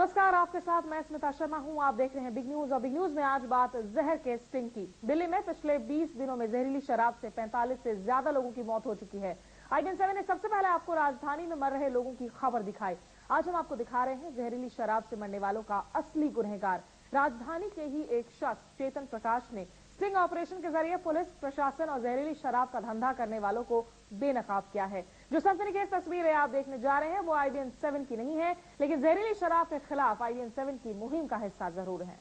नमस्कार, आपके साथ मैं स्मिता शर्मा हूं। आप देख रहे हैं बिग न्यूज और बिग न्यूज में आज बात जहर के स्टिंग की। दिल्ली में पिछले 20 दिनों में जहरीली शराब से 45 से ज्यादा लोगों की मौत हो चुकी है। IBN 7 ने सबसे पहले आपको राजधानी में मर रहे लोगों की खबर दिखाई। आज हम आपको दिखा रहे हैं जहरीली शराब से मरने वालों का असली गुनहगार। राजधानी के ही एक शख्स चेतन प्रकाश ने स्टिंग ऑपरेशन के जरिए पुलिस प्रशासन और जहरीली शराब का धंधा करने वालों को बेनकाब किया है। जो सनसनीखेज तस्वीरें आप देखने जा रहे हैं वो IBN 7 की नहीं है, लेकिन जहरीली शराब के खिलाफ IBN 7 की मुहिम का हिस्सा जरूर है।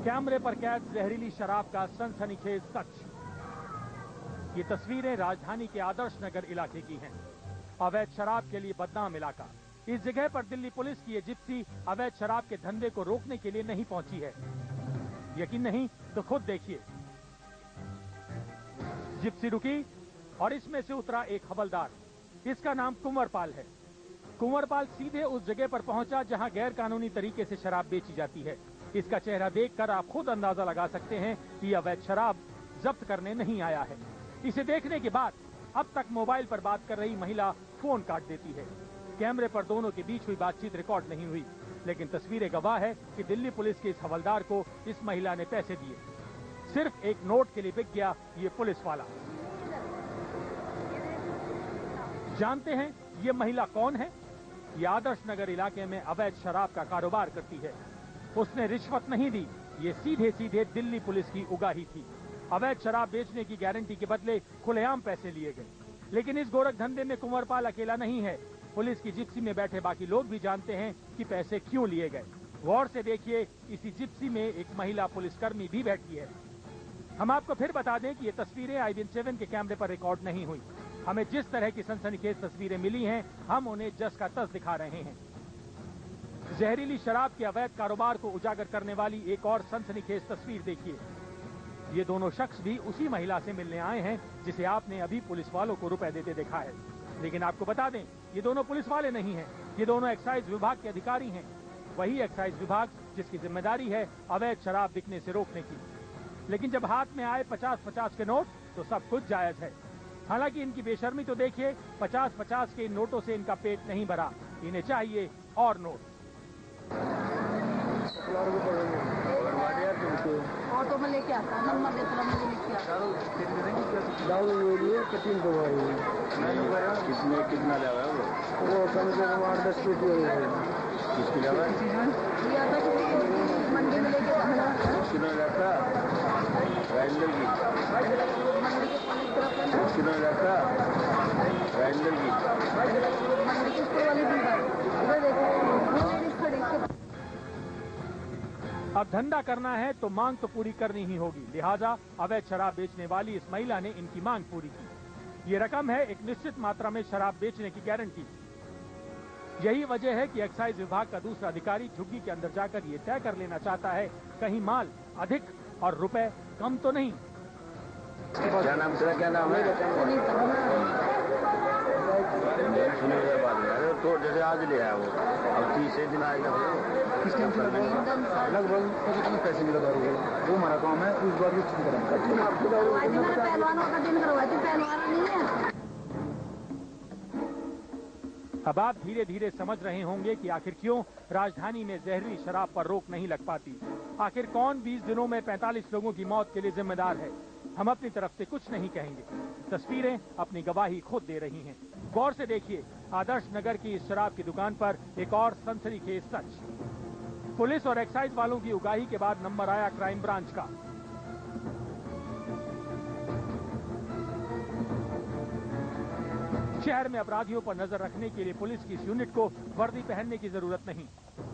कैमरे पर कैद जहरीली शराब का सनसनीखेज सच। ये तस्वीरें राजधानी के आदर्श नगर इलाके की हैं। अवैध शराब के लिए बदनाम इलाका। इस जगह पर दिल्ली पुलिस की ये जिप्सी अवैध शराब के धंधे को रोकने के लिए नहीं पहुंची है। यकीन नहीं तो खुद देखिए। जिप्सी रुकी और इसमें से उतरा एक हवलदार। इसका नाम कुंवरपाल है। कुंवरपाल सीधे उस जगह पर पहुंचा जहां गैर कानूनी तरीके से शराब बेची जाती है। इसका चेहरा देखकर आप खुद अंदाजा लगा सकते हैं कि अवैध शराब जब्त करने नहीं आया है। इसे देखने के बाद अब तक मोबाइल पर बात कर रही महिला फोन काट देती है। कैमरे पर दोनों के बीच हुई बातचीत रिकॉर्ड नहीं हुई, लेकिन तस्वीरें गवाह है कि दिल्ली पुलिस के इस हवलदार को इस महिला ने पैसे दिए। सिर्फ एक नोट के लिए बिक गया ये पुलिस वाला। जानते हैं ये महिला कौन है? ये आदर्श नगर इलाके में अवैध शराब का कारोबार करती है। उसने रिश्वत नहीं दी, ये सीधे सीधे दिल्ली पुलिस की उगाही थी। अवैध शराब बेचने की गारंटी के बदले खुलेआम पैसे लिए गए। लेकिन इस गोरख धंधे में कुंवरपाल अकेला नहीं है। पुलिस की जिप्सी में बैठे बाकी लोग भी जानते हैं कि पैसे क्यों लिए गए। गौर से देखिए, इसी जिप्सी में एक महिला पुलिसकर्मी भी बैठी है। हम आपको फिर बता दें कि ये तस्वीरें IBN 7 के कैमरे पर रिकॉर्ड नहीं हुई। हमें जिस तरह की सनसनीखेज तस्वीरें मिली हैं, हम उन्हें जस का तस दिखा रहे हैं। जहरीली शराब के अवैध कारोबार को उजागर करने वाली एक और सनसनीखेज तस्वीर देखिए। ये दोनों शख्स भी उसी महिला से मिलने आए हैं जिसे आपने अभी पुलिस वालों को रुपए देते देखा है। लेकिन आपको बता दें, ये दोनों पुलिस वाले नहीं हैं, ये दोनों एक्साइज विभाग के अधिकारी हैं। वही एक्साइज विभाग जिसकी जिम्मेदारी है अवैध शराब बिकने से रोकने की। लेकिन जब हाथ में आए 50-50 के नोट तो सब कुछ जायज है। हालांकि इनकी बेशर्मी तो देखिए, 50-50 के इन नोटों से इनका पेट नहीं भरा, इन्हें चाहिए और नोट। ऑटो में लेके आता नंबर देता मुझे लेके आता किसने कितना लगा वो कम से कम 8-10 पेटी किसकी लगा लिया था मंडी में लेके कितना जाता राइडर की मंडी के तरफ कितना जाता राइडर की मंडी के ऊपर वाली भी देखो। अब धंधा करना है तो मांग तो पूरी करनी ही होगी। लिहाजा अवैध शराब बेचने वाली इस महिला ने इनकी मांग पूरी की। ये रकम है एक निश्चित मात्रा में शराब बेचने की गारंटी। यही वजह है कि एक्साइज विभाग का दूसरा अधिकारी झुग्गी के अंदर जाकर ये तय कर लेना चाहता है कहीं माल अधिक और रुपए कम तो नहीं। क्या नाम तेरा? क्या नाम है? तो जैसे आज ले आया वो, अब 30 दिन आएगा। किस टाइम से लगभग पैसे मिला वो हमारा काम है। उस बार पहलवानों का दिन करवाई थी, पहलवान नहीं है। अब आप धीरे धीरे समझ रहे होंगे कि आखिर क्यों राजधानी में जहरीली शराब पर रोक नहीं लग पाती। आखिर कौन 20 दिनों में 45 लोगों की मौत के लिए जिम्मेदार है। हम अपनी तरफ से कुछ नहीं कहेंगे, तस्वीरें अपनी गवाही खुद दे रही हैं। गौर से देखिए, आदर्श नगर की इस शराब की दुकान पर एक और सनसनीखेज सच। पुलिस और एक्साइज वालों की उगाही के बाद नंबर आया क्राइम ब्रांच का। शहर में अपराधियों पर नजर रखने के लिए पुलिस की इस यूनिट को वर्दी पहनने की जरूरत नहीं।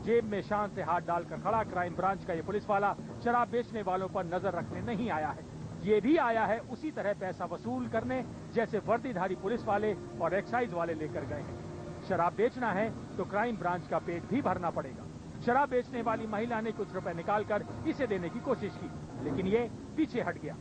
जेब में शान से हाथ डालकर खड़ा क्राइम ब्रांच का ये पुलिस वाला शराब बेचने वालों पर नजर रखने नहीं आया है। ये भी आया है उसी तरह पैसा वसूल करने जैसे वर्दीधारी पुलिस वाले और एक्साइज वाले लेकर गए हैं। शराब बेचना है तो क्राइम ब्रांच का पेट भी भरना पड़ेगा। शराब बेचने वाली महिला ने कुछ रुपए निकालकर इसे देने की कोशिश की, लेकिन ये पीछे हट गया।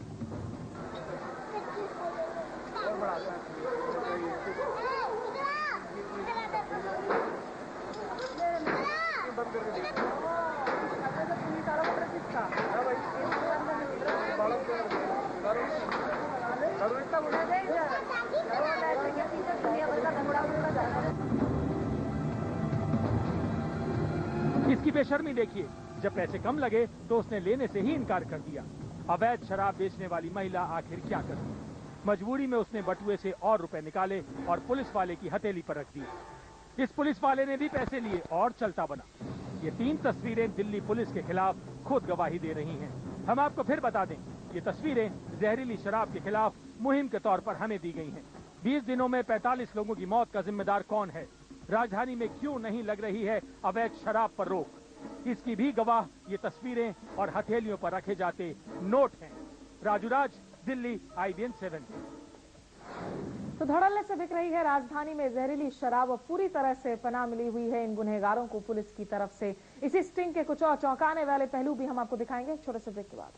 इसकी बेशर्मी देखिए, जब पैसे कम लगे तो उसने लेने से ही इनकार कर दिया। अवैध शराब बेचने वाली महिला आखिर क्या करती? मजबूरी में उसने बटुए से और रुपए निकाले और पुलिस वाले की हथेली पर रख दिए। इस पुलिस वाले ने भी पैसे लिए और चलता बना। ये 3 तस्वीरें दिल्ली पुलिस के खिलाफ खुद गवाही दे रही हैं। हम आपको फिर बता दें, ये तस्वीरें जहरीली शराब के खिलाफ मुहिम के तौर पर हमें दी गई हैं। 20 दिनों में 45 लोगों की मौत का जिम्मेदार कौन है? राजधानी में क्यों नहीं लग रही है अवैध शराब पर रोक? इसकी भी गवाह ये तस्वीरें और हथेलियों पर रखे जाते नोट हैं। राजू राज, दिल्ली, IBN 7। तो धड़ल्ले से बिक रही है राजधानी में जहरीली शराब और पूरी तरह से पनाह मिली हुई है इन गुनहगारों को पुलिस की तरफ से। इसी स्टिंग के कुछ और चौंकाने वाले पहलू भी हम आपको दिखाएंगे छोटे से ब्रेक के बाद।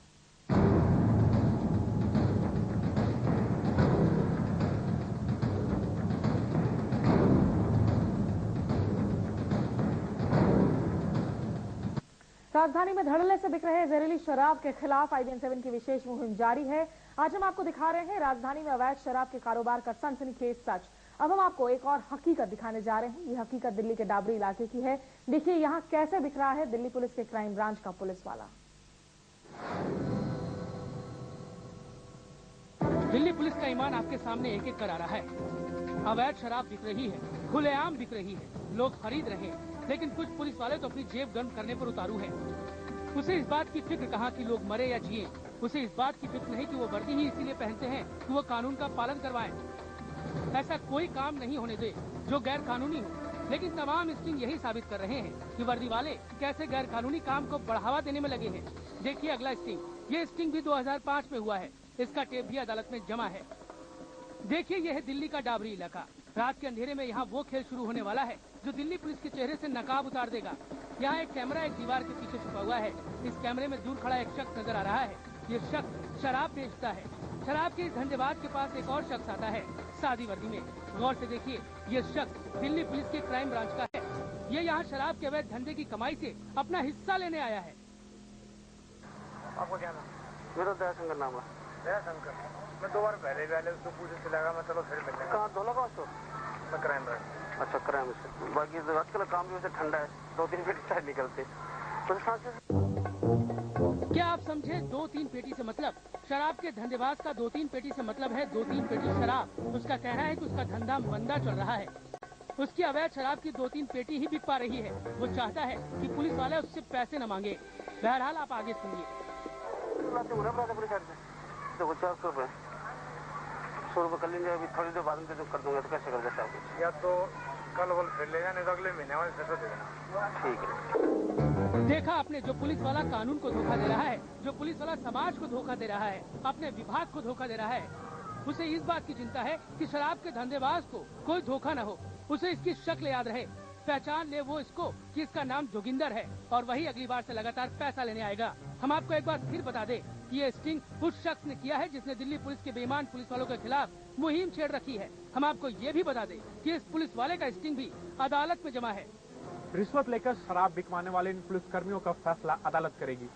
राजधानी में धड़ल्ले से बिक रहे जहरीली शराब के खिलाफ IBN 7 की विशेष मुहिम जारी है। आज हम आपको दिखा रहे हैं राजधानी में अवैध शराब के कारोबार का सनसनीखेज सच। अब हम आपको एक और हकीकत दिखाने जा रहे हैं। ये हकीकत दिल्ली के डाबरी इलाके की है। देखिए यहाँ कैसे बिक रहा है दिल्ली पुलिस के क्राइम ब्रांच का पुलिस वाला। दिल्ली पुलिस का ईमान आपके सामने एक एक कर आ रहा है। अवैध शराब बिक रही है, खुलेआम बिक रही है, लोग खरीद रहे हैं, लेकिन कुछ पुलिस वाले तो अपनी जेब गर्म करने पर उतारू हैं। उसे इस बात की फिक्र कहाँ कि लोग मरे या जिए, उसे इस बात की फिक्र नहीं कि वो वर्दी ही इसीलिए पहनते हैं कि वो कानून का पालन करवाएं। ऐसा कोई काम नहीं होने दे जो गैर कानूनी हो, लेकिन तमाम स्टिंग यही साबित कर रहे हैं कि वर्दी वाले कैसे गैर कानूनी काम को बढ़ावा देने में लगे हैं। देखिए अगला स्टिंग, ये स्टिंग भी 2005 में हुआ है। इसका टेप भी अदालत में जमा है। देखिए यह है दिल्ली का डाबरी इलाका। रात के अंधेरे में यहाँ वो खेल शुरू होने वाला है जो दिल्ली पुलिस के चेहरे से नकाब उतार देगा। यहाँ एक कैमरा एक दीवार के पीछे छुपा हुआ है। इस कैमरे में दूर खड़ा एक शख्स नजर आ रहा है। ये शख्स शराब बेचता है। शराब के इस धंधेबाज के पास एक और शख्स आता है सादी वर्दी में। गौर से देखिए, ये शख्स दिल्ली पुलिस के क्राइम ब्रांच का है। ये यहाँ शराब के अवैध धंधे की कमाई से अपना हिस्सा लेने आया है। आपको क्या नाम? मेरा दयाशंकर नाम है। दयाशंकर, मैं 2 बार पहले भी आया, उसको पूछे से लगा मैं चलो फिर मिलने। कहाँ धोला का स्टोर? मैं क्राइम ब्रांच। अच्छा क्राइम से। बाकी आजकल काम भी वैसे ठंडा है, 2-3 पेटी चाय निकलते। क्या आप समझे 2-3 पेटी से मतलब? शराब के धंधेबाज का 2-3 पेटी से मतलब है 2-3 पेटी शराब। उसका कहना है कि उसका धंधा मंदा चल रहा है। उसकी अवैध शराब की 2-3 पेटी ही बिक पा रही है। वो चाहता है कि पुलिस वाले उससे पैसे न मांगे। बहरहाल आप आगे सुनिए। देखो 400 रुपए, 100 रुपए कर लेंगे। अभी थोड़ी देर बाद में कर दूंगा तो कैसे कर देता है? या तो कल वल फिर ले जाने, अगले महीने वाले पैसे दे देना। ठीक है। देखा आपने, जो पुलिस वाला कानून को धोखा दे रहा है, जो पुलिस वाला समाज को धोखा दे रहा है, अपने विभाग को धोखा दे रहा है। उसे इस बात की चिंता है कि शराब के धंधेबाज को कोई धोखा न हो। उसे इसकी शक्ल याद रहे, पहचान ले वो इसको कि इसका नाम जोगिंदर है और वही अगली बार से लगातार पैसा लेने आएगा। हम आपको एक बार फिर बता दें कि ये स्टिंग उस शख्स ने किया है जिसने दिल्ली पुलिस के बेईमान पुलिस वालों के खिलाफ मुहिम छेड़ रखी है। हम आपको ये भी बता दें कि इस पुलिस वाले का स्टिंग भी अदालत में जमा है। रिश्वत लेकर शराब बिकवाने वाले इन पुलिसकर्मियों का फैसला अदालत करेगी।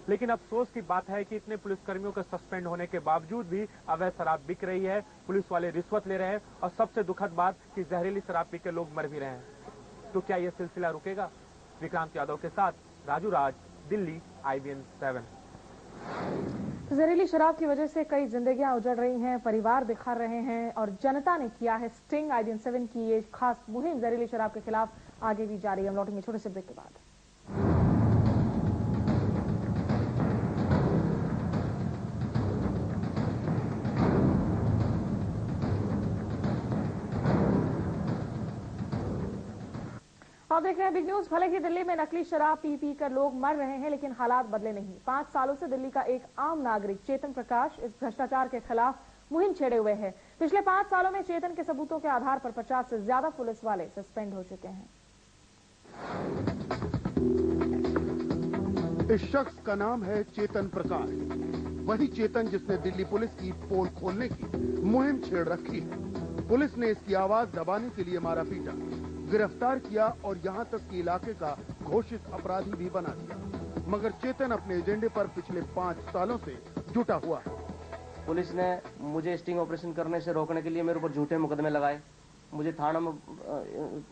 लेकिन अफसोस की बात है कि इतने पुलिसकर्मियों के सस्पेंड होने के बावजूद भी अवैध शराब बिक रही है, पुलिस वाले रिश्वत ले रहे हैं और सबसे दुखद बात कि जहरीली शराब पी के लोग मर भी रहे हैं। तो क्या यह सिलसिला रुकेगा? विक्रांत यादव के साथ राजू राज, दिल्ली, IBN 7। जहरीली शराब की वजह से कई जिंदगियां उजड़ रही हैं, परिवार बिखर रहे हैं और जनता ने किया है स्टिंग। IBN 7 की ये खास मुहिम जहरीली शराब के खिलाफ आगे भी जारी है। हम लौटेंगे छोटे से ब्रेक के बाद। आप देख रहे हैं बिग न्यूज। भले ही दिल्ली में नकली शराब पी कर लोग मर रहे हैं, लेकिन हालात बदले नहीं। 5 सालों से दिल्ली का एक आम नागरिक चेतन प्रकाश इस भ्रष्टाचार के खिलाफ मुहिम छेड़े हुए है। पिछले 5 सालों में चेतन के सबूतों के आधार पर 50 से ज्यादा पुलिस वाले सस्पेंड हो चुके हैं। इस शख्स का नाम है चेतन प्रकाश, वही चेतन जिसने दिल्ली पुलिस की पोल खोलने की मुहिम छेड़ रखी है। पुलिस ने इसकी आवाज दबाने के लिए मारा पीटा, गिरफ्तार किया और यहाँ तक कि इलाके का घोषित अपराधी भी बना दिया। मगर चेतन अपने एजेंडे पर पिछले 5 सालों से जुटा हुआ है। पुलिस ने मुझे स्टिंग ऑपरेशन करने से रोकने के लिए मेरे ऊपर झूठे मुकदमे लगाए। मुझे थाना में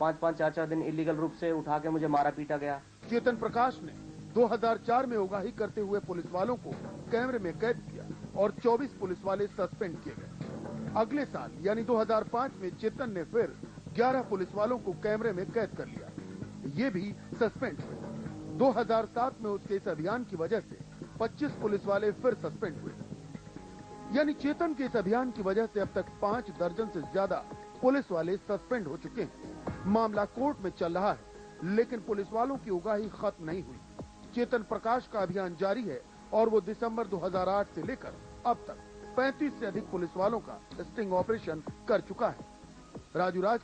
5-5, 4-4 दिन इलीगल रूप से उठा के मुझे मारा पीटा गया। चेतन प्रकाश ने 2004 में उगाही करते हुए पुलिस वालों को कैमरे में कैद किया और 24 पुलिस वाले सस्पेंड किए गए। अगले साल यानी 2005 में चेतन ने फिर 11 पुलिस वालों को कैमरे में कैद कर लिया, ये भी सस्पेंड हुए। 2007 में उसके इस अभियान की वजह से 25 पुलिस वाले फिर सस्पेंड हुए। यानी चेतन के इस अभियान की वजह से अब तक 5 दर्जन से ज्यादा पुलिस वाले सस्पेंड हो चुके हैं। मामला कोर्ट में चल रहा है, लेकिन पुलिस वालों की उगाही खत्म नहीं हुई। चेतन प्रकाश का अभियान जारी है और वो दिसंबर 2008 से लेकर अब तक 35 से अधिक पुलिस वालों का स्टिंग ऑपरेशन कर चुका है। राजू राज